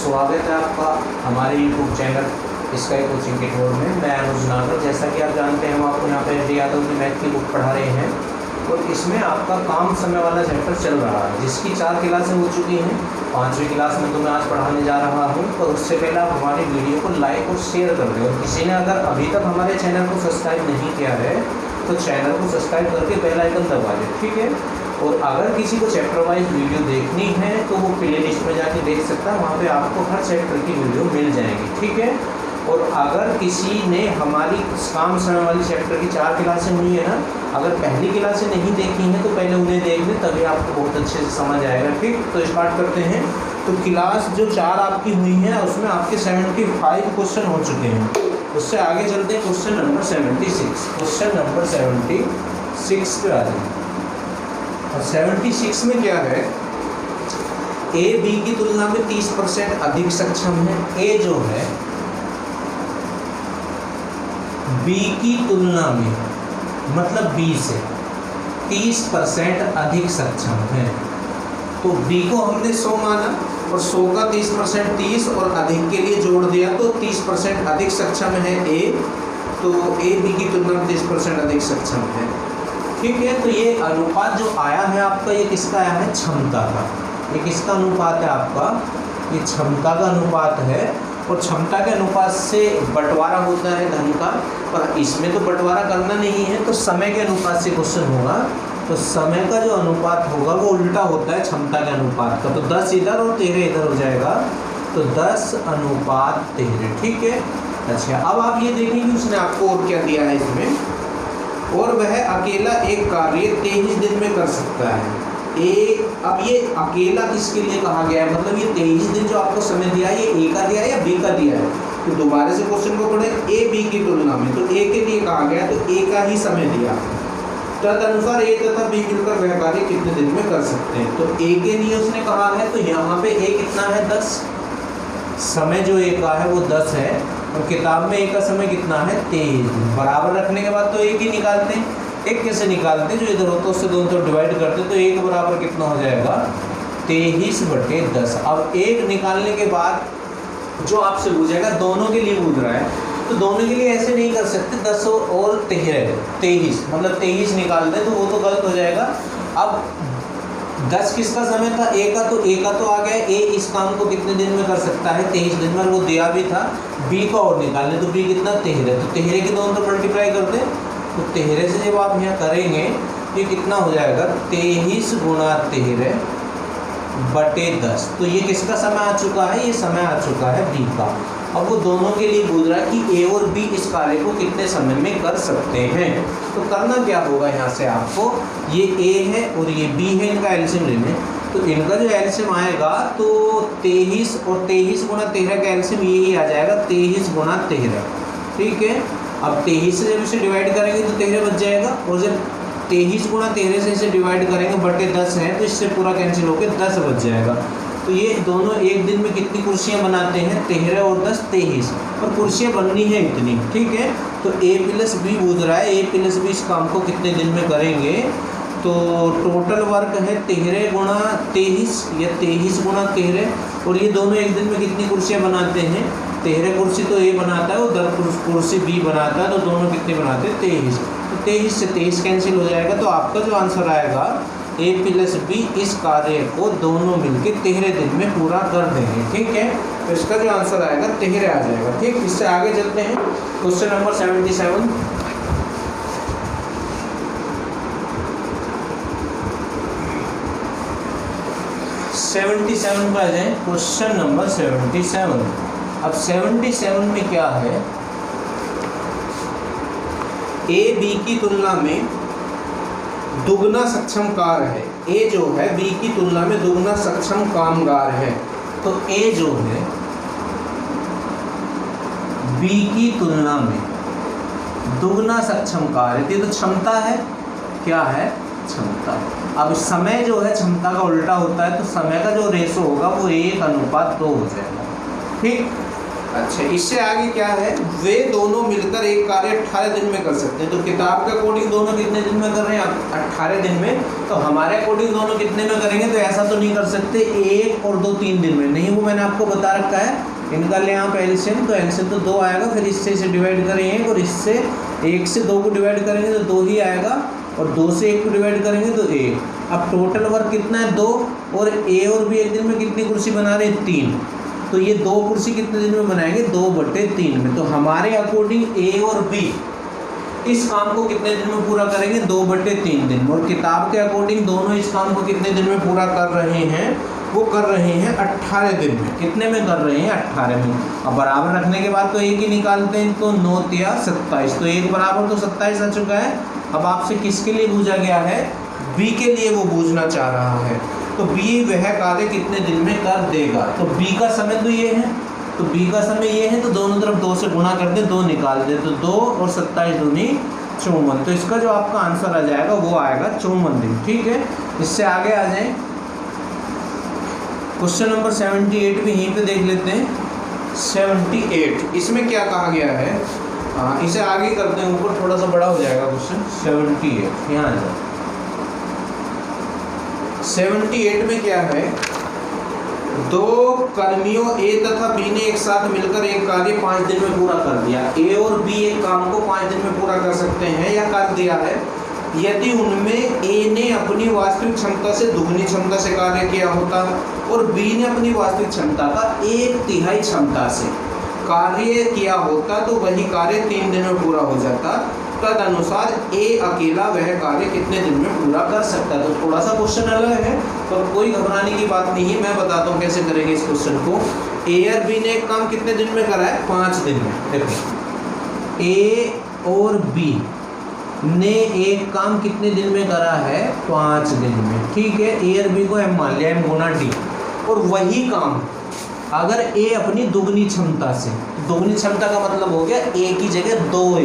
स्वागत है आपका हमारे यूट्यूब चैनल स्काई कोचिंग के कोर्स में। मैं अनुज नागर, जैसा कि आप जानते हैं हम आपको यहाँ पे डी यादव की मैथ की बुक पढ़ा रहे हैं और इसमें आपका काम समय वाला चैप्टर चल रहा है, जिसकी 4 क्लासें हो चुकी हैं। 5वीं क्लास में तो मैं आज पढ़ाने जा रहा हूँ। तो उससे पहले आप हमारी वीडियो को लाइक और शेयर कर दें, और किसी ने अगर अभी तक हमारे चैनल को सब्सक्राइब नहीं किया है तो चैनल को सब्सक्राइब करके बेल आइकन दबा दें, ठीक है। और अगर किसी को चैप्टर वाइज वीडियो देखनी है तो वो प्ले लिस्ट में जाके देख सकता है, वहाँ पे आपको हर चैप्टर की वीडियो मिल जाएगी, ठीक है। और अगर किसी ने हमारी काम समय वाली चैप्टर की 4 क्लासें हुई है ना, अगर पहली क्लासें नहीं देखी हैं तो पहले उन्हें देख लें, तभी आपको बहुत अच्छे से समझ आएगा, ठीक। तो स्टार्ट करते हैं। तो क्लास जो 4 आपकी हुई है उसमें आपके 75 क्वेश्चन हो चुके हैं। उससे आगे चलते हैं क्वेश्चन नंबर 76। क्वेश्चन नंबर 76 पे आ जाए। और 76 में क्या है, ए बी की तुलना में 30% अधिक सक्षम है। ए जो है बी की तुलना में, मतलब बी से 30% अधिक सक्षम है। तो बी को हमने 100 माना और 100 का 30% 30 और अधिक के लिए जोड़ दिया तो 30% अधिक सक्षम है ए। तो ए बी की तुलना में 30% अधिक सक्षम है, ठीक है। तो ये अनुपात जो आया है आपका, ये किसका आया है, क्षमता का। ये किसका अनुपात है आपका, ये क्षमता का अनुपात है। और क्षमता के अनुपात से बंटवारा होता है धन का, पर इसमें तो बंटवारा करना नहीं है, तो समय के अनुपात से क्वेश्चन होगा। तो समय का जो अनुपात होगा वो उल्टा होता है क्षमता के अनुपात का। तो 10 इधर और 13 इधर हो जाएगा, तो 10:13, ठीक है। अच्छा, अब आप ये देखेंगे उसने आपको और क्या दिया है इसमें, और वह अकेला एक कार्य 23 दिन में कर सकता है। अब ये अकेला किसके लिए कहा गया है, मतलब ये 23 दिन जो आपको समय दिया है ये ए का दिया है या बी का दिया है। तो दोबारा से क्वेश्चन को पढ़े, ए बी की तुलना में, तो ए के लिए कहा गया तो ए का ही समय दिया है। तदनुसार ए तथा बी मिलकर वह कार्य कितने दिन में कर सकते हैं। तो ए के लिए उसने कहा है, तो यहाँ पे ए कितना है, 10। समय जो ए का है वो 10 है, और किताब में ए का समय कितना है, 23 दिन। बराबर रखने के बाद तो एक ही निकालते हैं। एक कैसे निकालते हैं, जो इधर होता है उससे दोनों तरफ डिवाइड करते हैं, तो एक बराबर कितना हो जाएगा, 23/10। अब एक निकालने के बाद जो आपसे पूछेगा, दोनों के लिए पूछ रहा है, तो दोनों के लिए ऐसे नहीं कर सकते 10 और 23, मतलब 23 निकालते हैं तो वो तो गलत हो जाएगा। अब 10 किसका समय था, ए का, तो ए का तो आ गया। ए इस काम को कितने दिन में कर सकता है, 23 दिन में, वो दिया भी था। बी का और निकालने, तो बी कितना, 13, तो 13 की दोनों तो मल्टीप्लाई करते हैं, तो 13 से जब आप यहाँ करेंगे ये कितना हो जाएगा, 23 × 13/10। तो ये किसका समय आ चुका है, ये समय आ चुका है बी का। अब वो दोनों के लिए पूछ रहा है कि ए और बी इस कार्य को कितने समय में कर सकते हैं। तो करना क्या होगा, यहाँ से आपको, ये ए है और ये बी है, इनका एलसीएम ले लें। तो इनका जो एलसीएम आएगा तो 23 और 23 × 13 का एलसीएम यही आ जाएगा, 23 × 13, ठीक है। अब 23 से जब इसे डिवाइड करेंगे तो 13 बच जाएगा, और जब 23 × 13 से इसे डिवाइड करेंगे बटे 10 है, तो इससे पूरा कैंसिल होकर 10 बच जाएगा। तो ये दोनों एक दिन में कितनी कुर्सियाँ बनाते हैं, 13 और 10 23, और कुर्सियाँ बननी है इतनी, ठीक है। तो ए प्लस बी पूछ रहा है, ए प्लस बी इस काम को कितने दिन में करेंगे। तो टोटल वर्क है 13 × 23 या 23 × 13, और ये दोनों एक दिन में कितनी कुर्सियाँ बनाते हैं, 13 कुर्सी तो ए बनाता है और 10 कुर्सी बी बनाता है, तो दोनों कितने बनाते हैं, 23। तो 23 से 23 कैंसिल हो जाएगा। तो आपका जो आंसर आएगा, ए प्लस बी इस कार्य को दोनों मिलके 13 दिन में पूरा कर देंगे, ठीक है। तो इसका जो आंसर आएगा 13 आ जाएगा, ठीक। इससे आगे चलते हैं क्वेश्चन नंबर 77। पर आ जाए, क्वेश्चन नंबर 77। अब 77 में क्या है, ए बी की तुलना में दुगना सक्षम कार्य है। ए जो है बी की तुलना में दुगना सक्षम कामगार है। तो ए जो है बी की तुलना में दुगना सक्षम कार्य, ये तो क्षमता है, क्या है, क्षमता। अब समय जो है क्षमता का उल्टा होता है, तो समय का जो रेशो होगा वो 1:2 हो जाएगा, ठीक। अच्छा, इससे आगे क्या है, वे दोनों मिलकर एक कार्य 18 दिन में कर सकते हैं। तो किताब के अकॉर्डिंग दोनों कितने दिन में कर रहे हैं, 18 दिन में। तो हमारे अकॉर्डिंग दोनों कितने में करेंगे, तो ऐसा तो नहीं कर सकते 1 और 2 3 दिन में, नहीं, वो मैंने आपको बता रखा है। इनका ले यहाँ पे एलसीएम, तो एलसीएम तो 2 आएगा, फिर इससे इसे डिवाइड करेंगे और इससे 1 से 2 को डिवाइड करेंगे तो 2 ही आएगा, और 2 से 1 को डिवाइड करेंगे तो 1। अब टोटल वर्क कितना है 2, और ए और बी एक दिन में कितनी कुर्सी बना रहे हैं 3। तो ये 2 कुर्सी कितने दिन में बनाएंगे, 2/3 में। तो हमारे अकॉर्डिंग ए और बी इस काम को कितने दिन में पूरा करेंगे, 2/3 दिन में। और किताब के अकॉर्डिंग दोनों इस काम को कितने दिन में पूरा कर रहे हैं, वो कर रहे हैं 18 दिन में। कितने में कर रहे हैं, 18 में। अब बराबर रखने के बाद तो एक ही निकालते हैं, तो 9 या 27, तो 1 बराबर तो 27 आ चुका है। अब आपसे किसके लिए पूछा गया है, बी के लिए वो पूछना चाह रहा है। तो बी वह कार्य कितने दिन में कर देगा। तो बी का समय तो ये है, तो बी का समय ये है, तो दोनों तरफ 2 से गुणा कर दे, 2 निकाल दे, तो 2 और 27 दूनी 54। तो इसका जो आपका आंसर आ जाएगा वो आएगा 54 दिन। ठीक है, इससे आगे आ जाए, क्वेश्चन नंबर 78 भी यहीं पे देख लेते हैं। 78 इसमें क्या कहा गया है, इसे आगे करते हैं, ऊपर थोड़ा सा बड़ा हो जाएगा क्वेश्चन। 78 यहाँ आ जाए। 78 में क्या है, 2 कर्मियों ए तथा बी ने एक साथ मिलकर एक कार्य 5 दिन में पूरा कर दिया। ए और बी एक काम को 5 दिन में पूरा कर सकते हैं या कर दिया है यदि उनमें ए ने अपनी वास्तविक क्षमता से दुगनी क्षमता से कार्य किया होता और बी ने अपनी वास्तविक क्षमता का 1/3 क्षमता से कार्य किया होता, तो वही कार्य 3 दिन में पूरा हो जाता। तद अनुसार ए अकेला वह कार्य कितने दिन में पूरा कर सकता है। तो थोड़ा सा क्वेश्चन अलग है, पर कोई घबराने की बात नहीं है, मैं बताता हूँ कैसे करेंगे इस क्वेश्चन को। ए और बी ने एक काम कितने दिन में करा है, 5 दिन में। देखो, ए और बी ने एक काम कितने दिन में करा है, 5 दिन में। ठीक है, ए और बी को एम मान लिया, एम गुना डी। और वही काम अगर ए अपनी दुगनी क्षमता से, दुगनी क्षमता का मतलब हो गया ए की जगह 2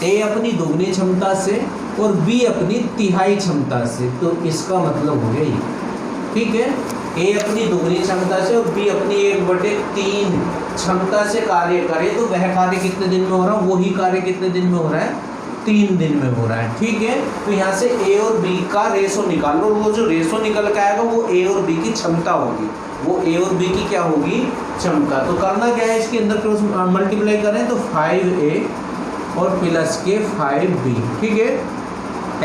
ए अपनी दुगनी क्षमता से और बी अपनी तिहाई क्षमता से, तो इसका मतलब हो गया ये। ठीक है, ए अपनी दुगनी क्षमता से और बी अपनी 1/3 क्षमता से कार्य करे, तो वह कार्य कितने दिन में हो रहा है, वही कार्य कितने दिन में हो रहा है, 3 दिन में हो रहा है। ठीक है, तो यहाँ से ए और बी का रेशो निकाल लो, वो जो रेशो निकल के आएगा वो ए और बी की क्षमता होगी, वो ए और बी की क्या होगी, क्षमता। तो करना क्या है, इसके अंदर क्रॉस मल्टीप्लाई करें तो 5a और प्लस के 5b। ठीक है,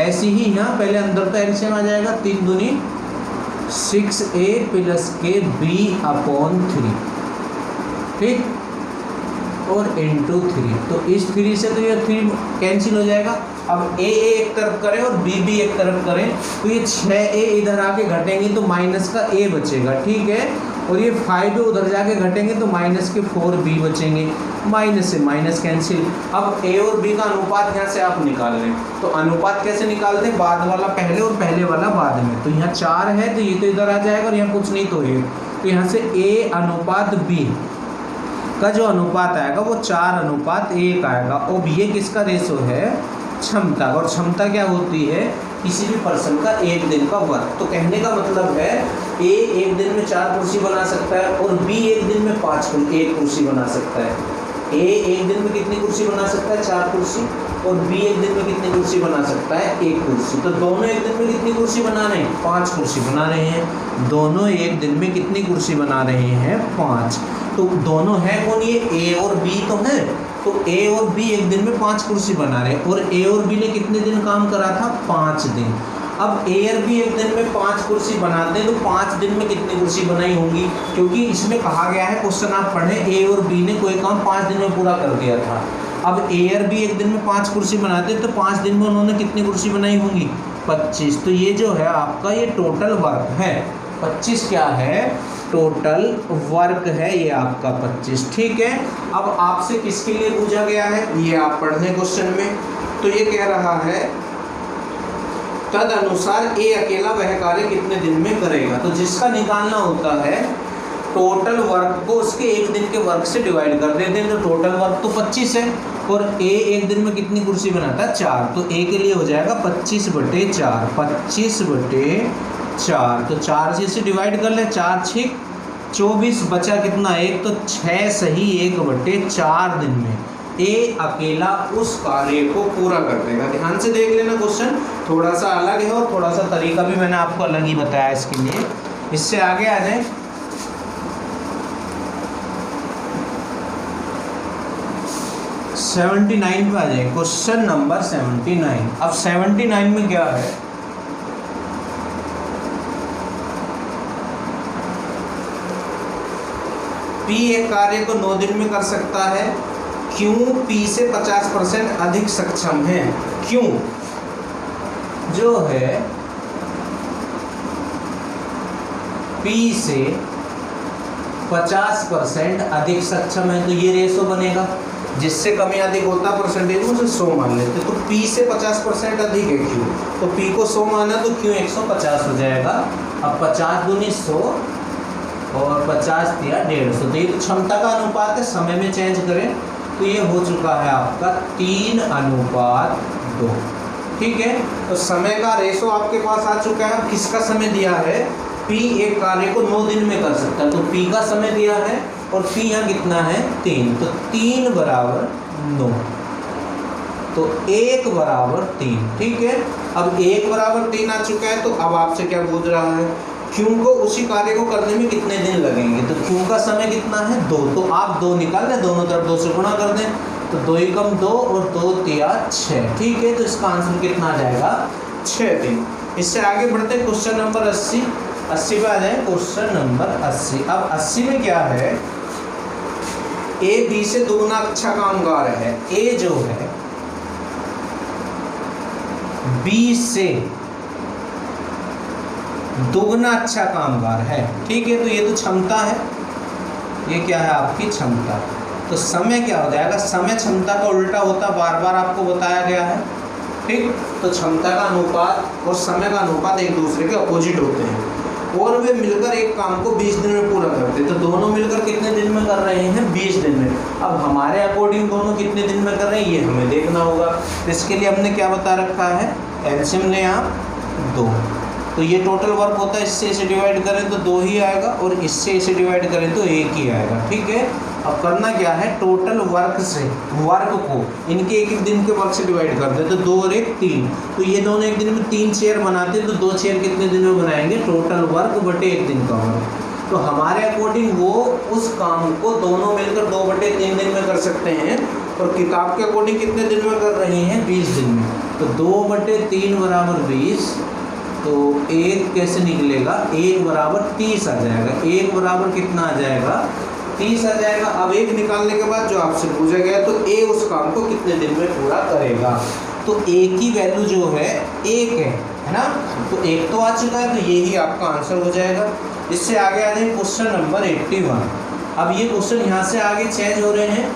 ऐसी ही यहाँ पहले अंदर तो एलसीएम आ जाएगा, 3 दूनी 6a प्लस के b/3। ठीक, और इंटू 3, तो इस 3 से तो ये 3 कैंसिल हो जाएगा। अब ए एक तरफ करें और बी भी एक तरफ करें, तो ये 6a इधर आके घटेंगे तो माइनस का a बचेगा। ठीक है, और ये 5 उधर जाके घटेंगे तो माइनस के 4b बचेंगे, माइनस से माइनस कैंसिल। अब a और b का अनुपात यहाँ से आप निकाल लें, तो अनुपात कैसे निकालते हैं, बाद वाला पहले और पहले वाला बाद में। तो यहाँ 4 है तो ये तो इधर आ जाएगा, और यहाँ कुछ नहीं तो ये, तो यहाँ से a अनुपात b का जो अनुपात आएगा वो 4:1 आएगा। और ये किसका रेशो है, क्षमता। और क्षमता क्या होती है, किसी भी पर्सन का 1 दिन का वर्क। तो कहने का मतलब है ए 1 दिन में 4 कुर्सी बना सकता है और बी 1 दिन में 1 कुर्सी बना सकता है। ए 1 दिन में कितनी कुर्सी बना सकता है, 4 कुर्सी, और बी 1 दिन में कितनी कुर्सी बना सकता है, 1 कुर्सी। तो दोनों 1 दिन में कितनी कुर्सी बना रहे हैं, 5 कुर्सी बना रहे हैं। दोनों 1 दिन में कितनी कुर्सी बना रहे हैं, 5। तो दोनों है कौन, ये ए और बी तो है। तो ए और बी 1 दिन में 5 कुर्सी बना रहे हैं, और ए और बी ने कितने दिन काम करा था, 5 दिन। अब ए और बी 1 दिन में 5 कुर्सी बनाते हैं, तो 5 दिन में कितनी कुर्सी बनाई होंगी, क्योंकि इसमें कहा गया है, क्वेश्चन आप पढ़ें, ए और बी ने कोई काम 5 दिन में पूरा कर दिया था। अब ए और बी 1 दिन में 5 कुर्सी बनाते हैं, तो 5 दिन में उन्होंने कितनी कुर्सी बनाई होंगी, 25। तो ये जो है आपका ये टोटल वर्क है, 25 क्या है, टोटल वर्क है ये आपका 25। ठीक है, अब आपसे किसके लिए पूछा गया है, ये आप पढ़ लें क्वेश्चन में। तो ये कह रहा है तद अनुसार ए अकेला वह कार्य कितने दिन में करेगा। तो जिसका निकालना होता है टोटल वर्क को उसके 1 दिन के वर्क से डिवाइड कर देते हैं, तो टोटल वर्क तो 25 है, और ए 1 दिन में कितनी कुर्सी बनाता है, 4। तो ए के लिए हो जाएगा 25/4, 25/4। तो 4 से इसे डिवाइड कर ले, 4 6 24 बचा कितना, एक तो 6 सही 1/4 दिन में ए अकेला उस कार्य को पूरा कर देगा। ध्यान से देख लेना, क्वेश्चन थोड़ा सा अलग है और थोड़ा सा तरीका भी मैंने आपको अलग ही बताया इसके लिए। इससे आगे आ जाए, 79 पे आ जाए, क्वेश्चन नंबर 79। अब 79 में क्या है, P एक कार्य को 9 दिन में कर सकता है, क्यों P से 50% अधिक सक्षम है। क्यों जो है P से 50% अधिक सक्षम है, तो ये रेशो बनेगा, जिससे कमी अधिक होता परसेंटेज में उसे 100 मान लेते। तो P से 50% अधिक है Q, तो P को 100 माना तो Q 150 हो जाएगा। अब 50 दूनी 100 और 50 दिया 150, तो ये तो क्षमता का अनुपात है। समय में चेंज करें तो ये हो चुका है आपका 3:2। ठीक है, तो समय का रेशो आपके पास आ चुका है। किसका समय दिया है, P एक कार्य को 9 दिन में कर सकता है, तो P का समय दिया है और P यहाँ कितना है 3, तो 3 = 9, तो 1 = 3। ठीक है, अब 1 = 3 आ चुका है, तो अब आपसे क्या पूछ रहा है, Q को उसी कार्य को करने में कितने दिन लगेंगे। तो Q का समय कितना है 2, तो आप 2 निकाल लें, दोनों तरफ 2 से गुणा कर दें, तो 2 × 2 और 2 × 6। ठीक है, तो इसका आंसर कितना आ जाएगा 6 दिन। इससे आगे बढ़ते हैं क्वेश्चन नंबर 80 पे आ जाए, क्वेश्चन नंबर 80। अब 80 में क्या है, ए बी से दोगुना अच्छा कामगार है। ए जो है बी से दोगुना अच्छा कामगार है। ठीक है, तो ये तो क्षमता है, ये क्या है आपकी क्षमता। तो समय क्या हो जाएगा, समय क्षमता का उल्टा होता, बार बार आपको बताया गया है। ठीक, तो क्षमता का अनुपात और समय का अनुपात एक दूसरे के अपोजिट होते हैं और वे मिलकर एक काम को 20 दिन में पूरा करते हैं। तो दोनों मिलकर कितने दिन में कर रहे हैं 20 दिन में। अब हमारे अकॉर्डिंग दोनों कितने दिन में कर रहे हैं ये हमें देखना होगा। इसके लिए हमने क्या बता रखा है, एलसीएम लें आप 2, तो ये टोटल वर्क होता है, इससे इसे डिवाइड करें तो 2 ही आएगा और इससे इसे डिवाइड करें तो 1 ही आएगा। ठीक है, अब करना क्या है, टोटल वर्क से वर्क को इनके एक एक दिन के वर्क से डिवाइड कर दे, तो 2 और 1 3, तो ये दोनों एक दिन में 3 चेयर बनाते हैं, तो 2 चेयर कितने दिन में बनाएंगे, टोटल वर्क बटे 1 दिन का वर्क। तो हमारे अकॉर्डिंग वो उस काम को दोनों मिलकर 2/3 दिन में कर सकते हैं और किताब के अकॉर्डिंग कितने दिन में कर रहे हैं 20 दिन में। तो 2/3 = 20, तो 1 कैसे निकलेगा, 1 = 30 आ जाएगा। 1 बराबर कितना आ जाएगा 30 आ जाएगा। अब 1 निकालने के बाद जो आपसे पूछा गया तो A उस काम को कितने दिन में पूरा करेगा, तो A की वैल्यू जो है 1 है ना, तो 1 तो आ चुका है, तो यही आपका आंसर हो जाएगा। इससे आगे आ जाए क्वेश्चन नंबर 81। अब ये क्वेश्चन यहाँ से आगे चेंज हो रहे हैं,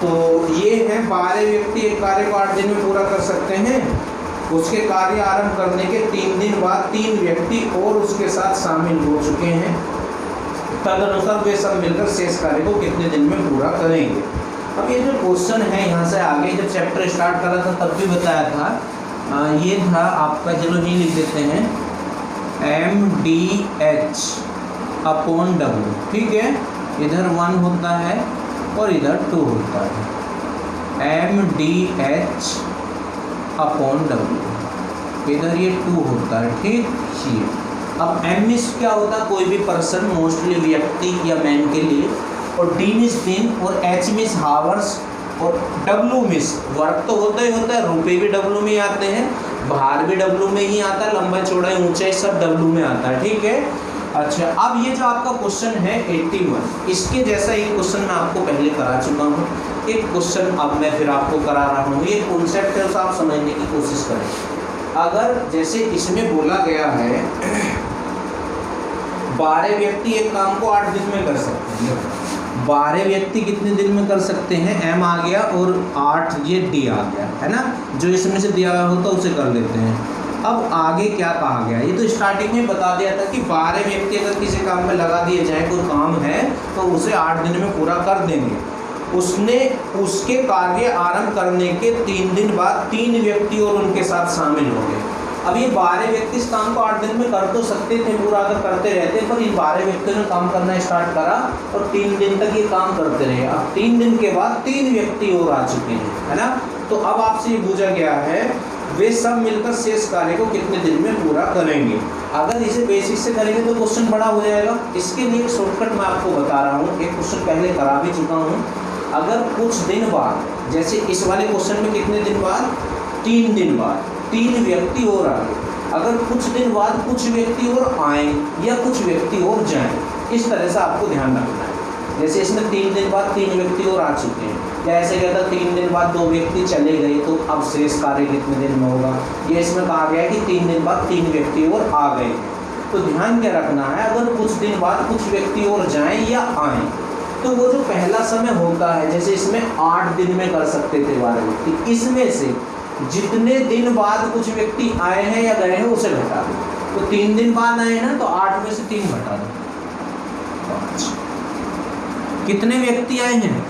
तो ये है 12 व्यक्ति एक कार्य को 8 दिन में पूरा कर सकते हैं। उसके कार्य आरंभ करने के 3 दिन बाद 3 व्यक्ति और उसके साथ शामिल हो चुके हैं, तदनुसार वे सब मिलकर शेष कार्य को कितने दिन में पूरा करेंगे। अब ये जो क्वेश्चन है यहाँ से आगे, जब चैप्टर स्टार्ट करा था तब भी बताया था, ये था आपका, चलो ये लिख देते हैं MDH/W। ठीक है, इधर 1 होता है और इधर 2 होता है, MDH/W, इधर ये 2 होता है। ठीक है, अब M मिस क्या होता है, कोई भी पर्सन, मोस्टली व्यक्ति या मैन के लिए, और D मिस दिन और H मिस हावर्स और W मिस वर्क तो होता ही होता है, रुपए भी W में ही आते हैं, भार भी W में ही आता है, लंबाई चौड़ाई ऊंचाई सब W में आता है। ठीक है, अच्छा, अब ये जो आपका क्वेश्चन है 81, इसके जैसा एक क्वेश्चन मैं आपको पहले करा चुका हूँ, एक क्वेश्चन अब मैं फिर आपको करा रहा हूँ। ये कॉन्सेप्ट है, उसे आप समझने की कोशिश करें। अगर जैसे इसमें बोला गया है 12 व्यक्ति एक काम को 8 दिन में कर सकते हैं, 12 व्यक्ति कितने दिन में कर सकते हैं, M आ गया और 8 ये D आ गया है ना, जो इसमें से दिया हुआ होता है उसे कर लेते हैं। अब आगे क्या कहा गया, ये तो स्टार्टिंग में बता दिया था कि 12 व्यक्ति अगर किसी काम में लगा दिए जाए, कोई काम है तो उसे 8 दिन में पूरा कर देंगे। उसने उसके कार्य आरंभ करने के 3 दिन बाद 3 व्यक्ति और उनके साथ शामिल हो गए। अब ये 12 व्यक्ति इस काम को 8 दिन में कर तो सकते थे पूरा अगर करते रहते, पर इन 12 व्यक्तियों ने काम करना स्टार्ट करा और 3 दिन तक ये काम करते रहे। अब 3 दिन के बाद 3 व्यक्ति और आ चुके हैं, है ना। तो अब आपसे ये पूछा गया है वे सब मिलकर शेष कार्य को कितने दिन में पूरा करेंगे। अगर इसे बेसिक से करेंगे तो क्वेश्चन बड़ा हो जाएगा। इसके लिए एक शॉर्टकट मैं आपको बता रहा हूँ, एक क्वेश्चन पहले करा भी चुका हूँ। अगर कुछ दिन बाद, जैसे इस वाले क्वेश्चन में कितने दिन बाद, 3 दिन बाद 3 व्यक्ति और आ गए। अगर कुछ दिन बाद कुछ व्यक्ति और आए या कुछ व्यक्ति और जाएं, इस तरह से आपको ध्यान रखना है। जैसे इसमें 3 दिन बाद 3 व्यक्ति और आ चुके हैं, या ऐसे कहता 3 दिन बाद 2 व्यक्ति चले गए, तो अब शेष कार्य कितने दिन में होगा। ये इसमें कहा गया है कि 3 दिन बाद 3 व्यक्ति और आ गए। तो ध्यान क्या रखना है, अगर कुछ दिन बाद कुछ व्यक्ति और जाएं या आएँ, तो वो जो पहला समय होता है, जैसे इसमें 8 दिन में कर सकते थे 12 व्यक्ति, इसमें से जितने दिन बाद कुछ व्यक्ति आए हैं या गए हैं उसे घटा दो। तो 3 दिन बाद आए हैं ना, तो 8 में से 3 घटा दो, 5। कितने व्यक्ति आए हैं,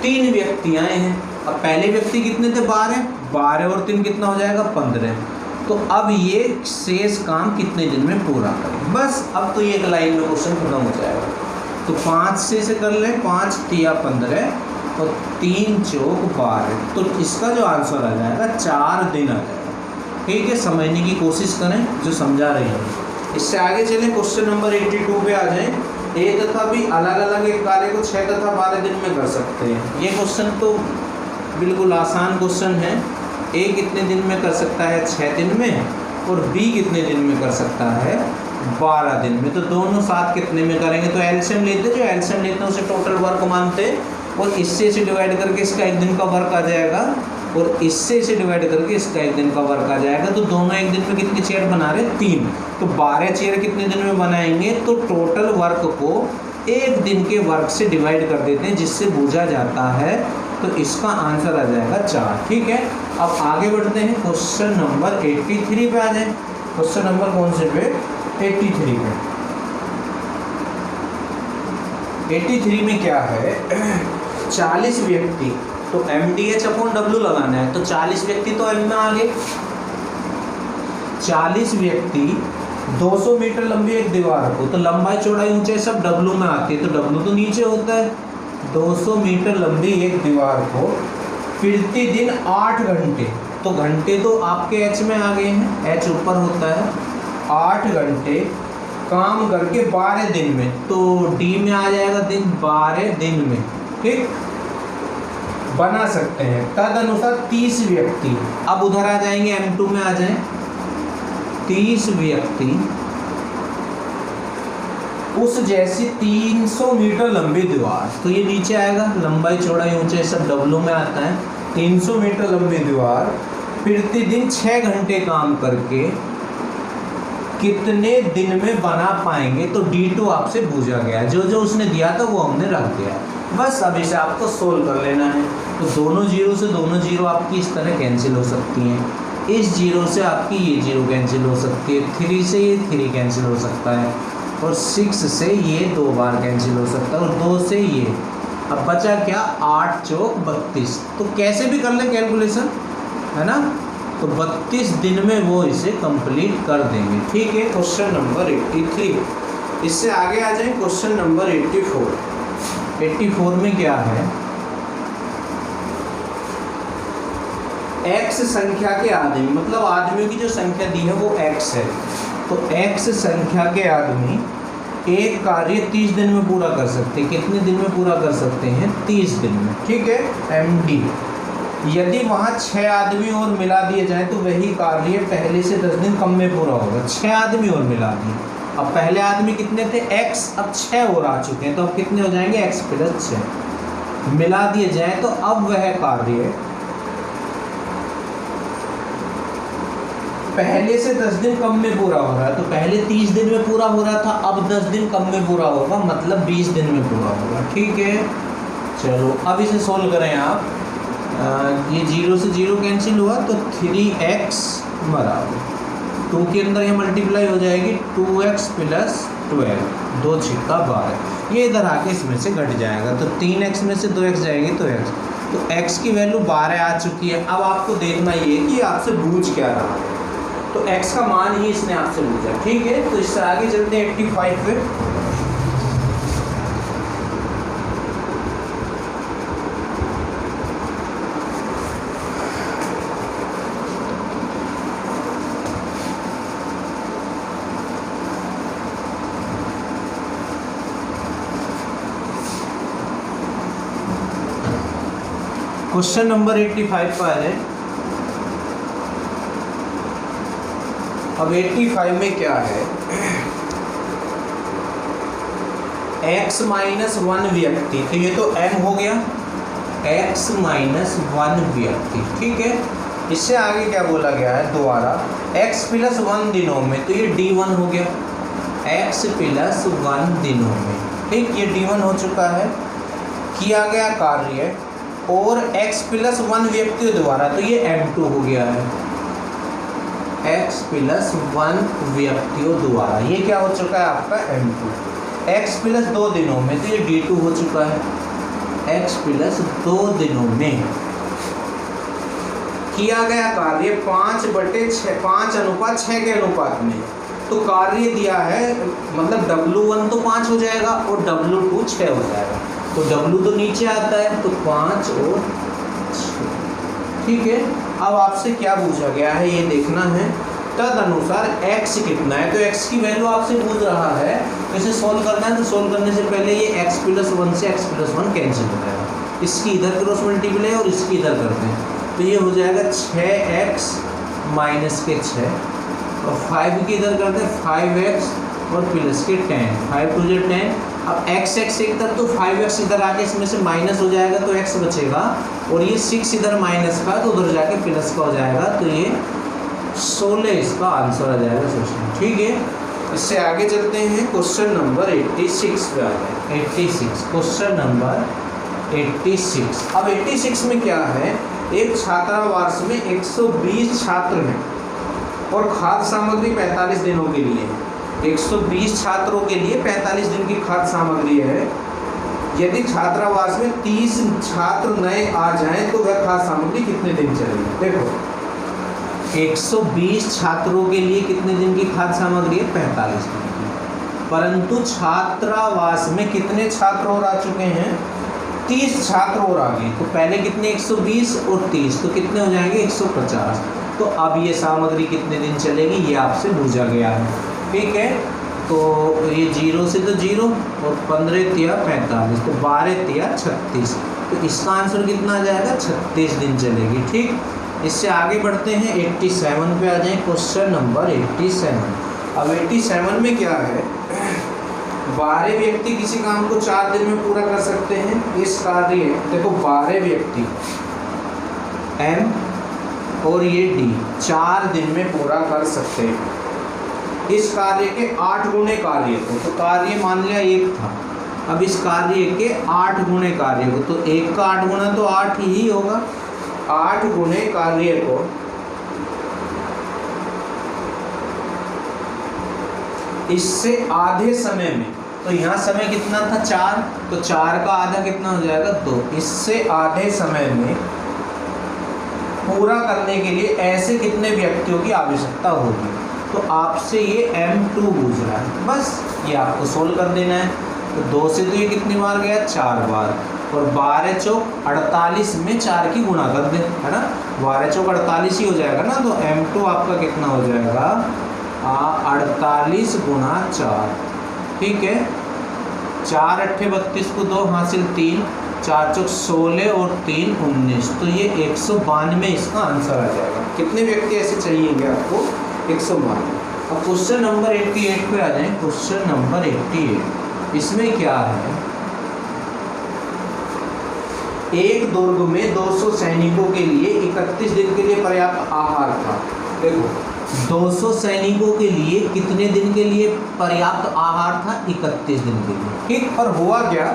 3 व्यक्ति आए हैं। अब पहले व्यक्ति कितने थे, 12 और 3 कितना हो जाएगा, 15। तो अब ये शेष काम कितने दिन में पूरा करें, बस। अब तो ये एक लाइन में क्वेश्चन खत्म हो जाएगा। तो 5 से कर लें, 5 तिया 15 और 3 चौक 12। तो इसका जो आंसर आ जाएगा 4 दिन आ जाएगा। ठीक है, समझने की कोशिश करें जो समझा रहे हैं। इससे आगे चलें, क्वेश्चन नंबर 82 पे आ जाएं। ए तथा बी अलग अलग एक कार्य को 6 तथा 12 दिन में कर सकते हैं। ये क्वेश्चन तो बिल्कुल आसान क्वेश्चन है। ए कितने दिन में कर सकता है, 6 दिन में, और बी कितने दिन में कर सकता है, 12 दिन में। तो दोनों साथ कितने में करेंगे, तो एलसीएम लेते, जो एलसीएम लेते हैं उसे टोटल वर्क मानते, और इससे इसे डिवाइड करके इसका 1 दिन का वर्क आ जाएगा, और इससे इसे डिवाइड करके इसका 1 दिन का वर्क आ जाएगा। तो दोनों 1 दिन में कितनी चेयर बना रहे, 3। तो 12 चेयर कितने दिन में बनाएंगे, तो टोटल वर्क को 1 दिन के वर्क से डिवाइड कर देते हैं, जिससे बूझा जाता है। तो इसका आंसर आ जाएगा 4। ठीक है, अब आगे बढ़ते हैं, क्वेश्चन नंबर 83 पे आ जाए। क्वेश्चन नंबर कौन से पे, 83 पे। 83 में क्या है, 40 व्यक्ति, तो MDH/W लगाना है। तो 40 व्यक्ति तो M में आ गए। 40 व्यक्ति 200 मीटर लंबी एक दीवार को, तो लंबाई चौड़ाई ऊंचाई सब W में आती है, तो W तो नीचे होता है। 200 मीटर लंबी एक दीवार को फिरती दिन 8 घंटे, तो घंटे तो आपके H में आ गए हैं, H ऊपर होता है। 8 घंटे काम करके 12 दिन में, तो D में आ जाएगा दिन, 12 दिन में। ठीक, बना सकते हैं। तद अनुसार 30 व्यक्ति, अब उधर आ जाएंगे, M2 में आ जाएं। 30 व्यक्ति उस जैसी 300 मीटर लंबी दीवार, तो ये नीचे आएगा, लंबाई चौड़ाई ऊंचाई सब W में आता है। 300 मीटर लंबी दीवार फिरती दिन 6 घंटे काम करके कितने दिन में बना पाएंगे। तो D2 आपसे पूछा गया, जो जो उसने दिया था वो हमने रख दिया। बस अब इसे आपको सोल्व कर लेना है। तो दोनों जीरो से दोनों जीरो आपकी इस तरह कैंसिल हो सकती हैं। इस जीरो से आपकी ये जीरो कैंसिल हो सकती है, 3 से ये 3 कैंसिल हो सकता है, और 6 से ये 2 बार कैंसिल हो सकता है, और 2 से ये। अब बचा क्या, 8 चौक 32। तो कैसे भी कर ले कैलकुलेशन, है ना। तो 32 दिन में वो इसे कंप्लीट कर देंगे। ठीक है, क्वेश्चन नंबर 83। इससे आगे आ जाए, क्वेश्चन नंबर 84। 84 में क्या है, x संख्या के आदमी, मतलब आदमियों की जो संख्या दी है वो x है। तो x संख्या के आदमी एक कार्य 30 दिन में पूरा कर सकते हैं। कितने दिन में पूरा कर सकते हैं, 30 दिन में। ठीक है, MD। यदि वहाँ 6 आदमी और मिला दिए जाए तो वही कार्य पहले से 10 दिन कम में पूरा होगा। 6 आदमी और मिला दिए, अब पहले आदमी कितने थे, x, अब 6 और आ चुके हैं, तो अब कितने हो जाएंगे, x + 6 मिला दिए जाए, तो अब वह कार्य पहले से 10 दिन कम में पूरा हो रहा है। तो पहले 30 दिन में पूरा हो रहा था, अब 10 दिन कम में पूरा होगा, मतलब 20 दिन में पूरा होगा। ठीक है, चलो अब इसे सोल्व करें आप। ये 0 से 0 कैंसिल हुआ, तो 3x बराबर 2 के अंदर ये मल्टीप्लाई हो जाएगी, 2x + 12, 2 × 12। ये इधर आके इसमें से घट जाएगा, तो 3x में से 2x जाएगी, तो x, तो x की वैल्यू 12 आ चुकी है। अब आपको देखना ये कि आपसे पूछ क्या रहा है। तो x का मान ही इसने आपसे पूछा, ठीक है। तो इससे आगे चलते हैं 85 पे। क्वेश्चन नंबर 85 पर है। अब 85 में क्या है, x माइनस 1 व्यक्ति, तो ये तो m हो गया, x माइनस 1 व्यक्ति, ठीक है। इससे आगे क्या बोला गया है दोबारा, x प्लस 1 दिनों में, तो ये d1 हो गया, x प्लस 1 दिनों में, ठीक। ये d1 हो चुका है। किया गया कार्य और x प्लस 1 व्यक्तियों द्वारा, तो ये m2 हो गया है, x प्लस 1 व्यक्तियों द्वारा, ये क्या हो चुका है आपका m2। x प्लस 2 दिनों में, तो ये d2 हो चुका है, x प्लस 2 दिनों में। किया गया कार्य 5/6, 5:6 के अनुपात में, तो कार्य दिया है, मतलब W1 तो 5 हो जाएगा और W2 6 हो जाएगा, तो W तो नीचे आता है, तो 5 और 6, ठीक है। अब आपसे क्या पूछा गया है ये देखना है, तद अनुसार x कितना है, तो x की वैल्यू आपसे पूछ रहा है, तो इसे सोल्व करना है। तो सोल्व करने से पहले ये x प्लस 1 से x प्लस 1 कैंसिल हो जाएगा, इसकी इधर क्रॉस मल्टीप्लाई और इसकी इधर करते हैं, तो ये हो जाएगा 6x माइनस के 6 और 5 की इधर करते हैं 5x और प्लस के 10, 5 2 10। अब x एक तरफ, तो 5x इधर आके इसमें से माइनस हो जाएगा, तो x बचेगा, और ये 6 इधर माइनस का, तो उधर जाके प्लस का हो जाएगा, तो ये 16 इसका आंसर आ जाएगा क्वेश्चन, ठीक है। इससे आगे चलते हैं क्वेश्चन नंबर 86 पे आ जाए। 86 क्वेश्चन नंबर 86। अब 86 में क्या है, एक छात्रावास में 120 छात्र हैं और खाद्य सामग्री 45 दिनों के लिए है। 120 छात्रों के लिए 45 दिन की खाद्य सामग्री है। यदि छात्रावास में 30 छात्र नए आ जाएं, तो वह खाद्य सामग्री कितने दिन चलेगी। देखो 120 छात्रों के लिए कितने दिन की खाद्य सामग्री है, 45 दिन की, परंतु छात्रावास में कितने छात्र और आ चुके हैं, 30 छात्र और आ गए, तो पहले कितने 120 और 30, तो कितने हो जाएंगे 150। तो अब ये सामग्री कितने दिन चलेगी, ये आपसे पूछा गया है, ठीक है। तो ये 0 से तो 0 और 15 तिया 45, तो 12 तिया 36, तो इसका आंसर कितना आ जाएगा, 36 दिन चलेगी, ठीक। इससे आगे बढ़ते हैं 87 पे आ जाएं। Question number 87। अब 87 में क्या है, 12 व्यक्ति किसी काम को 4 दिन में पूरा कर सकते हैं। इस कार्य, देखो 12 व्यक्ति M और ये D 4 दिन में पूरा कर सकते हैं। इस कार्य के 8 गुणे कार्य को, तो कार्य मान लिया 1 था, अब इस कार्य के 8 गुणे कार्य को, तो 1 का 8 गुना तो 8 ही होगा, 8 गुणे कार्य को इससे आधे समय में, तो यहाँ समय कितना था 4, तो 4 का आधा कितना हो जाएगा 2, इससे आधे समय में पूरा करने के लिए ऐसे कितने व्यक्तियों की आवश्यकता होगी। तो आपसे ये M2 पूछ रहा है, बस ये आपको सोल्व कर देना है। तो 2 से तो ये कितनी बार गया, 4 बार, और 12 चौक 48 में 4 की गुणा कर दे, है ना, 12 चौक 48 ही हो जाएगा ना, तो M2 आपका कितना हो जाएगा 48 गुणा 4, ठीक है। 4 अट्ठे 32 को 2 हासिल 3, 4 चौक 16 और 3 19, तो ये 192 इसका आंसर आ जाएगा। कितने व्यक्ति ऐसे चाहिएंगे आपको, 192। अब क्वेश्चन नंबर 88 पे आ जाएं। क्वेश्चन नंबर 88, इसमें क्या है, एक दुर्ग में 200 सैनिकों के लिए 31 दिन के लिए पर्याप्त आहार था। देखो 200 सैनिकों के लिए कितने दिन के लिए पर्याप्त आहार था, 31 दिन के लिए, ठीक। और हुआ क्या,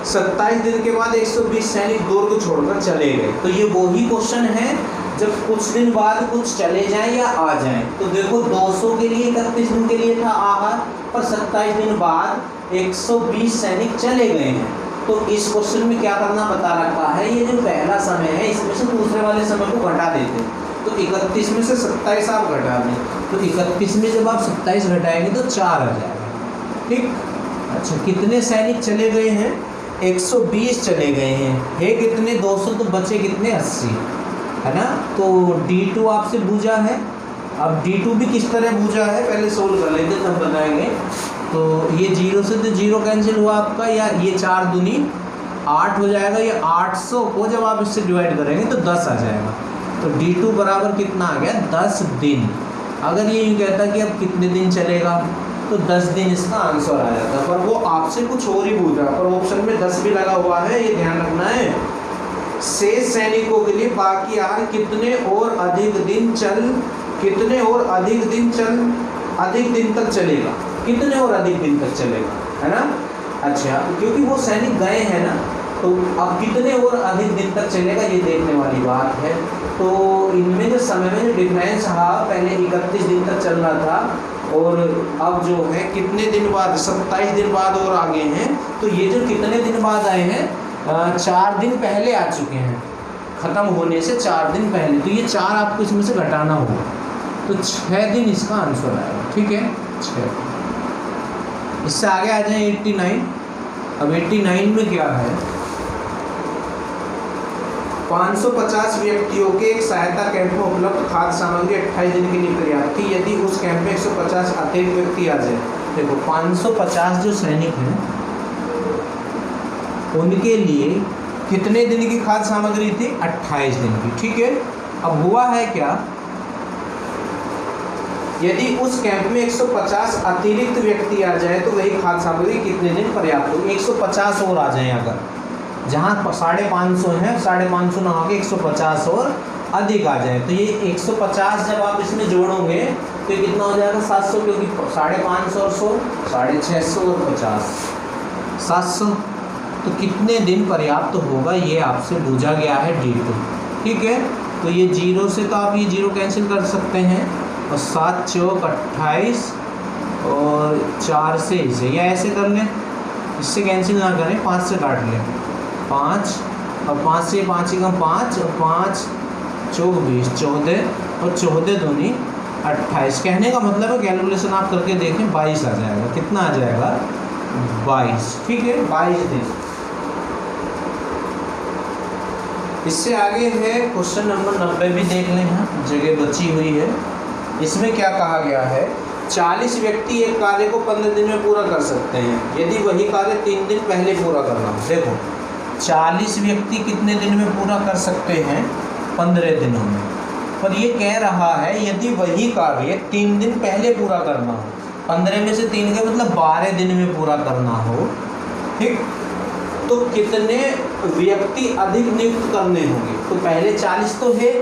27 दिन के बाद 120 सैनिक दुर्ग छोड़कर चले गए। तो ये वही क्वेश्चन है, जब कुछ दिन बाद कुछ चले जाएं या आ जाएं। तो देखो 200 के लिए 31 दिन के लिए था आहार, पर 27 दिन बाद 120 सैनिक चले गए हैं। तो इस क्वेश्चन में क्या करना बता रखा है, ये जो पहला समय है इसमें से दूसरे वाले समय को घटा देते हैं। तो 31 में से 27 आप घटा दें, तो 31 में जब आप 27 घटाएंगे तो 4 आ जाएगा। ठीक। अच्छा, कितने सैनिक चले गए हैं? 120 चले गए हैं। है कितने? 200, तो बचे कितने? 80, है ना। तो D2 आपसे पूछा है। अब D2 भी किस तरह पूछा है पहले सोल्व कर लेते तब बताएंगे। तो ये 0 से तो 0 कैंसिल हुआ आपका, या ये 4 दूनी 8 हो जाएगा। ये 800 को जब आप इससे डिवाइड करेंगे तो 10 आ जाएगा। तो D2 बराबर कितना आ गया? 10 दिन। अगर ये यूँ कहता कि अब कितने दिन चलेगा तो 10 दिन इसका आंसर आ जाता, पर वो आपसे कुछ और ही पूछ रहा है। पर ऑप्शन में 10 भी लगा हुआ है, ये ध्यान रखना है। शेष सैनिकों के लिए बाकी आहार कितने और अधिक दिन तक चलेगा। कितने और अधिक दिन तक चलेगा, है ना। अच्छा, क्योंकि वो सैनिक गए हैं ना, तो अब कितने और अधिक दिन तक चलेगा ये देखने वाली बात है। तो इनमें जो समय में जो डिफरेंस रहा, पहले 31 दिन तक चल रहा था और अब जो है कितने दिन बाद, 27 दिन बाद और आगे हैं। तो ये जो कितने दिन बाद आए हैं, 4 दिन पहले आ चुके हैं, ख़त्म होने से 4 दिन पहले। तो ये 4 आपको इसमें से घटाना होगा, तो 6 दिन इसका आंसर आएगा। ठीक है, 6। इससे आगे आ जाए 89। अब 89 में क्या है? 550 व्यक्तियों के एक सहायता कैंप में उपलब्ध खाद्य सामग्री 28 दिन के लिए पर्याप्त थी। यदि उस कैंप में 150 अतिरिक्त व्यक्ति आ जाए, देखो 550 जो सैनिक हैं उनके लिए कितने दिन की खाद्य सामग्री थी? 28 दिन की। ठीक है। अब हुआ है क्या, यदि उस कैंप में 150 अतिरिक्त व्यक्ति आ जाए तो वही खाद्य सामग्री कितने दिन पर्याप्त होगी? 150 और आ जाए, अगर जहाँ 550 हैं 550 ना होके 150 और अधिक आ जाए, तो ये 150 जब आप इसमें जोड़ोगे तो ये कितना हो जाएगा? 700, क्योंकि 550 और 100 650 और 50 700। तो कितने दिन पर्याप्त होगा ये आपसे पूछा गया है D2। ठीक है। तो ये 0 से तो आप ये 0 कैंसिल कर सकते हैं, और 7 चौक 28 और 4 से इसे, या ऐसे कर लें, इससे कैंसिल ना करें, 5 से काट लें, 5 और 5 से 5 एकम 5 और 5 चौक 20, 14 और 14 दूनी 28। कहने का मतलब है, कैलकुलेशन आप करके देखें, 22 आ जाएगा। कितना आ जाएगा? 22। ठीक है, 22 दिन। इससे आगे है क्वेश्चन नंबर 90 भी देख लें, यहाँ जगह बची हुई है। इसमें क्या कहा गया है? 40 व्यक्ति एक कार्य को 15 दिन में पूरा कर सकते हैं, यदि वही कार्य 3 दिन पहले पूरा करना हो। देखो 40 व्यक्ति कितने दिन में पूरा कर सकते हैं? 15 दिनों में। पर ये कह रहा है यदि वही कार्य 3 दिन पहले पूरा करना हो, 15 में से 3 के मतलब 12 दिन में पूरा करना हो, ठीक, तो कितने व्यक्ति अधिक नियुक्त करने होंगे? तो पहले 40 तो है,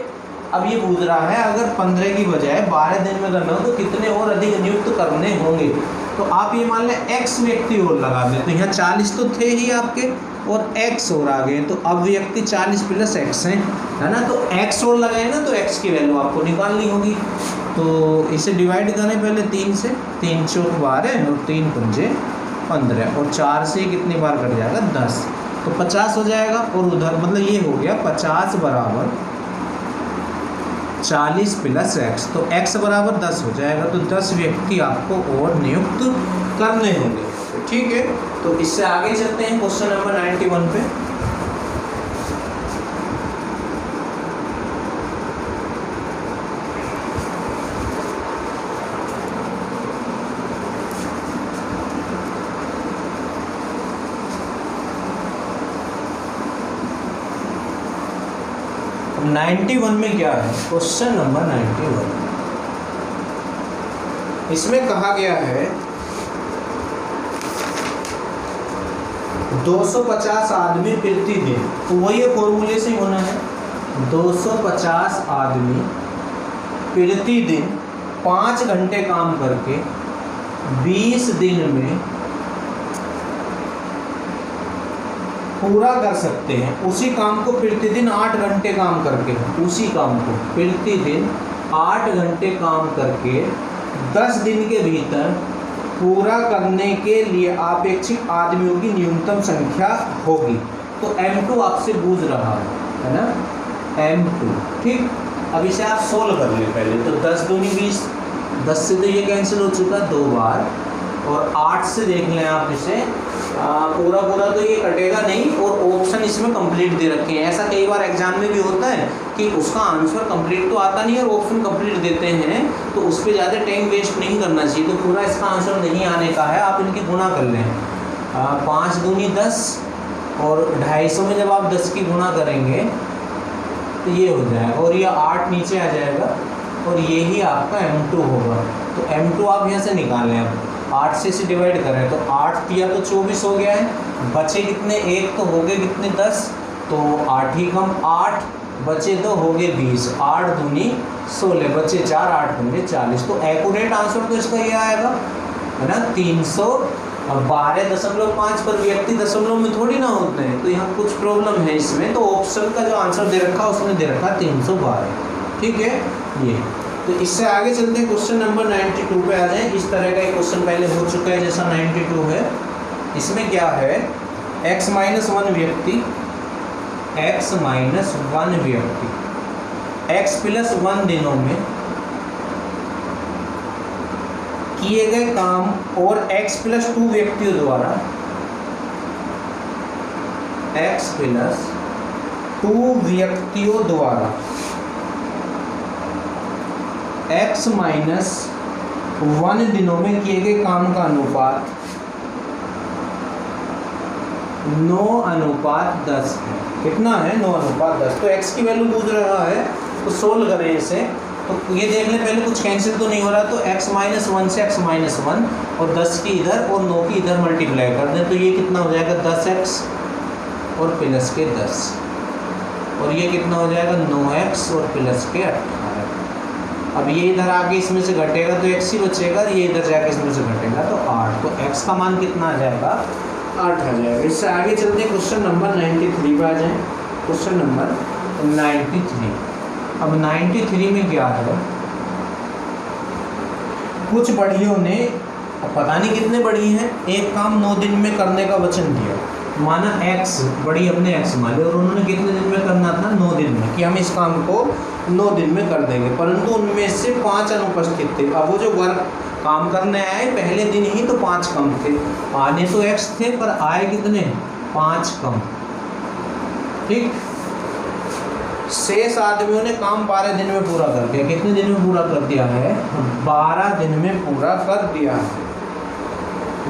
अब ये पूछ रहा है अगर 15 की बजाय 12 दिन में करना हो तो कितने और अधिक नियुक्त करने होंगे। तो आप ये मान लें x व्यक्ति और लगा दें, तो यहाँ 40 तो थे ही आपके और x और आ गए, तो अब व्यक्ति 40 प्लस x हैं, है ना। तो x और लगाए ना, तो x की वैल्यू आपको निकालनी होगी। तो इसे डिवाइड करें पहले 3 से, 3 चौक 12 और 3 पंजे 15, और 4 से कितनी बार कट जाएगा? 10, तो 50 हो जाएगा। और उधर मतलब ये हो गया 50 बराबर 40 प्लस x, तो x बराबर 10 हो जाएगा। तो 10 व्यक्ति आपको और नियुक्त करने होंगे। ठीक है। तो इससे आगे चलते हैं क्वेश्चन नंबर 91 पे। अब 91 में क्या है? क्वेश्चन नंबर 91, इसमें कहा गया है 250 आदमी प्रतिदिन, तो वही फॉर्मूले से होना है। 250 आदमी प्रतिदिन 5 घंटे काम करके 20 दिन में पूरा कर सकते हैं। उसी काम को प्रतिदिन 8 घंटे काम करके, उसी काम को प्रतिदिन 8 घंटे काम करके 10 दिन के भीतर पूरा करने के लिए अपेक्षित आदमियों की न्यूनतम संख्या होगी। तो M2 आपसे पूछ रहा है ना, M2, ठीक। अब इसे आप सोल्व कर लें पहले। तो 10 दूनी 20, 10 से तो ये कैंसिल हो चुका 2 बार, और 8 से देख लें आप इसे पूरा तो ये कटेगा नहीं, और ऑप्शन इसमें कंप्लीट दे रखे हैं। ऐसा कई बार एग्जाम में भी होता है कि उसका आंसर कंप्लीट तो आता नहीं है और ऑप्शन कंप्लीट देते हैं, तो उस पर ज़्यादा टाइम वेस्ट नहीं करना चाहिए। तो पूरा इसका आंसर नहीं आने का है, आप इनकी गुणा कर लें। 5 दूनी 10, और 250 में जब आप 10 की गुणा करेंगे तो ये हो जाएगा, और ये 8 नीचे आ जाएगा, और ये ही आपका M2 होगा। तो M2 आप यहाँ से निकाल लें। अब 8 से इसे डिवाइड करें तो 8 तिया तो 24 हो गया है, बचे कितने, एक तो हो गए कितने 10, तो 8 ही कम 8, बचे तो हो गए 20, 8 दूनी 16, बचे 4, 8 दूनी 40। तो एक्यूरेट आंसर तो इसका ये आएगा, है ना, 312.5 पर व्यक्ति दशमलव में थोड़ी ना होते हैं, तो यहाँ कुछ प्रॉब्लम है इसमें। तो ऑप्शन का जो आंसर दे रखा है उसमें दे रखा 312, ठीक है ये। तो इससे आगे चलते हैं, क्वेश्चन नंबर 92 पे आ जाए। इस तरह का एक क्वेश्चन पहले हो चुका है जैसा 92 है। इसमें क्या है, x-1 व्यक्ति, x-1 व्यक्ति x+1 दिनों में किए गए काम और x+2 व्यक्तियों द्वारा x+2 व्यक्तियों द्वारा x-1 दिनों में किए गए काम का अनुपात 9:10 है। कितना है, 9:10। तो x की वैल्यू पूछ रहा है, तो सोल्व करें इसे। तो ये देख लें पहले कुछ कैंसिल तो नहीं हो रहा, तो x-1 से x-1 और 10 की इधर और 9 की इधर मल्टीप्लाई कर दें, तो ये कितना हो जाएगा 10x और प्लस के 10, और ये कितना हो जाएगा 9x और प्लस के 18। अब ये इधर आके इसमें से घटेगा तो x ही बचेगा, ये इधर जाके इसमें से घटेगा तो 8, तो x का मान कितना आ जाएगा 8 आ जाएगा। इससे आगे चलते हैं, क्वेश्चन नंबर 93 पे आ जाएं। Question number 93। अब 93 में क्या है, कुछ बढ़ियों ने, अब पता नहीं कितने बढ़ी हैं, एक काम 9 दिन में करने का वचन दिया। माना x बड़ी अपने x माने, और उन्होंने कितने दिन में करना था, 9 दिन में, कि हम इस काम को 9 दिन में कर देंगे, परंतु उनमें से 5 अनुपस्थित थे। अब वो जो वर्क काम करने आए पहले दिन ही तो 5 कम थे, आने तो x थे पर आए कितने, 5 कम, ठीक। शेष आदमियों ने काम 12 दिन में पूरा कर दिया। कितने दिन में पूरा कर दिया है, 12 दिन में पूरा कर दिया है।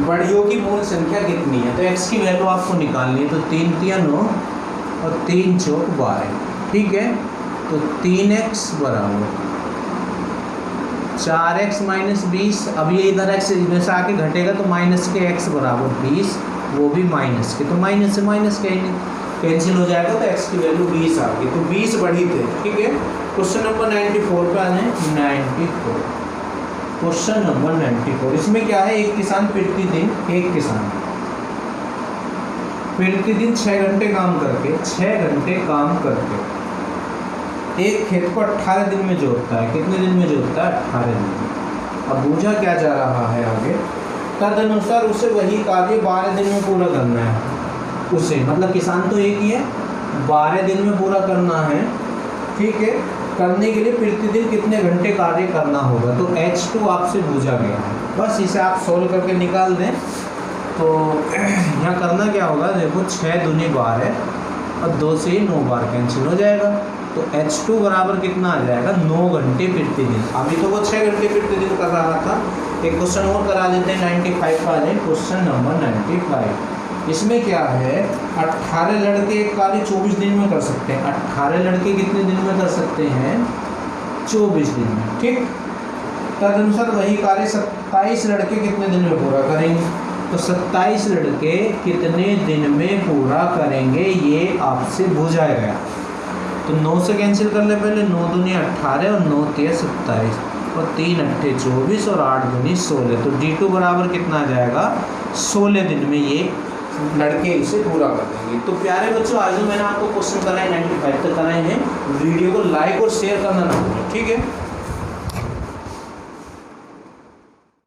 बढ़ियों की मूल संख्या कितनी है, तो x की वैल्यू आपको निकालनी है। तो 3 तिया 9 और 3 चौक 12, ठीक है। तो 3x बराबर 4x माइनस 20। अब ये इधर x में से आके घटेगा तो माइनस के x बराबर 20, वो भी माइनस के, तो माइनस से माइनस कैंसिल हो जाएगा, तो x की वैल्यू 20 आ गई। तो 20 बढ़ी थे, ठीक है। क्वेश्चन नंबर 94 पे आ जाए। 94, क्वेश्चन नंबर 94। इसमें क्या है, एक किसान प्रतिदिन 6 घंटे काम करके 6 घंटे काम करके एक खेत को 18 दिन में जोतता है। कितने दिन में जोतता है, 18 दिन में। अब बूझा क्या जा रहा है आगे, तदनुसार उसे वही कार्य 12 दिन में पूरा करना है। उसे मतलब किसान तो एक ही है, 12 दिन में पूरा करना है, ठीक है। करने के लिए प्रतिदिन कितने घंटे कार्य करना होगा, तो H2 आपसे पूछा गया है। बस इसे आप सोल्व करके निकाल दें। तो यहाँ करना क्या होगा, देखो 6 दूनी 12 और 2 से 9 बार कैंसिल हो जाएगा, तो H2 बराबर कितना आ जाएगा, 9 घंटे प्रतिदिन। अभी तो वो 6 घंटे प्रतिदिन कर रहा था। एक क्वेश्चन और करा देते हैं, 95 का आ जाए। Question number 95। इसमें क्या है, 18 लड़के एक कार्य 24 दिन में कर सकते हैं। 18 लड़के कितने दिन में कर सकते हैं, 24 दिन में, ठीक। तदनुसार वही कार्य 27 लड़के कितने दिन में पूरा करेंगे, तो 27 लड़के कितने दिन में पूरा करेंगे, ये आपसे पूछा गया। तो 9 से कैंसिल कर ले पहले, 9 दूनी 18 और 9 तिया 27 और 3 अट्ठे 24 और 8 दूनी 16। तो D2 बराबर कितना आ जाएगा, 16 दिन में ये लड़के इसे पूरा कर देंगे। तो प्यारे बच्चों, आज जो मैंने आपको क्वेश्चन कराए 95 तक कराए हैं, वीडियो को लाइक और शेयर करना ना भूलें, ठीक है।